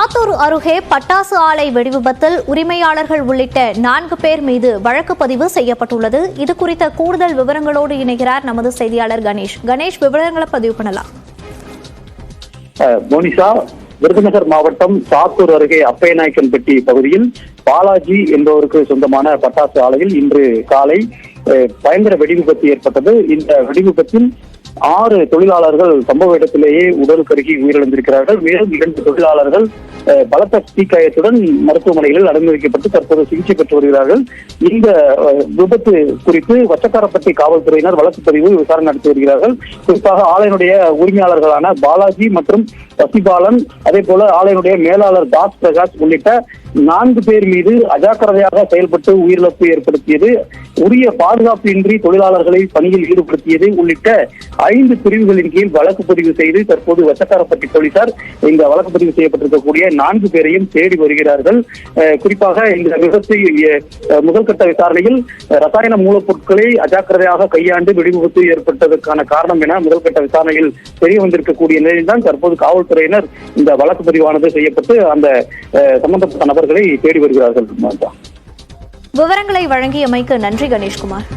சாத்தூர் அருகே பட்டாசு ஆலை வெடிவிபத்தில் உரிமையாளர்கள் உள்ளிட்ட 4 பேர் மீது வழக்கு பதிவு செய்யப்பட்டுள்ளது. இது குறித்த கூடுதல் விவரங்களோடு இணைகிறார் நமது செய்தியாளர் கணேஷ். கணேஷ், விவரங்களை பதிவு பண்ணலாம். மோனிஷா, விருதுநகர் மாவட்டம் சாத்தூர் அருகே அப்பையநாயக்கன்பட்டி பகுதியில் பாலாஜி என்பவருக்கு சொந்தமான பட்டாசு ஆலையில் இன்று காலை பயங்கர வெடிவிபத்து ஏற்பட்டது. இந்த வெடிவிபத்தில் 6 தொழிலாளர்கள் சம்பவ இடத்திலேயே உடல் கருகி உயிரிழந்திருக்கிறார்கள். மேலும் 2 தொழிலாளர்கள் பலத்த தீக்காயத்துடன் மருத்துவமனைகளில் அனுமதிக்கப்பட்டு தற்போது சிகிச்சை பெற்று வருகிறார்கள். இந்த விபத்து குறித்து வச்சக்காரப்பட்டி காவல்துறையினர் வழக்கு பதிவு விசாரணை நடத்தி வருகிறார்கள். குறிப்பாக ஆலையினுடைய உரிமையாளர்களான பாலாஜி மற்றும் சசிபாலன், அதே போல ஆலையினுடைய மேலாளர் தாஸ் பிரகாஷ் உள்ளிட்ட 4 பேர் மீது அஜாக்கிரதையாக செயல்பட்டு உயிரிழப்பு ஏற்படுத்தியது, உரிய பாதுகாப்பு இன்றி தொழிலாளர்களை பணியில் ஈடுபடுத்தியது உள்ளிட்ட 5 பிரிவுகளின் கீழ் வழக்கு பதிவு செய்து தற்போது வச்சக்காரப்பட்டி போலீசார் இந்த வழக்கு பதிவு செய்யப்பட்டிருக்கக்கூடிய 4 பேரையும் தேடி வருகிறார்கள். குறிப்பாக இந்த விபத்து முதல்கட்ட விசாரணையில் ரசாயன மூலப்பொருட்களை அஜாக்கிரதையாக கையாண்டு வெடிவிபத்து ஏற்பட்டதற்கான காரணம் என முதல்கட்ட விசாரணையில் தெரிய வந்திருக்கக்கூடிய நிலையில்தான் தற்போது காவல்துறையினர் இந்த வழக்கு பதிவானது செய்யப்பட்டு அந்த சம்பந்தப்பட்ட நபர்களை தேடி வருகிறார்கள். விவரங்களை வழங்கியமைக்கு நன்றி கணேஷ்குமார்.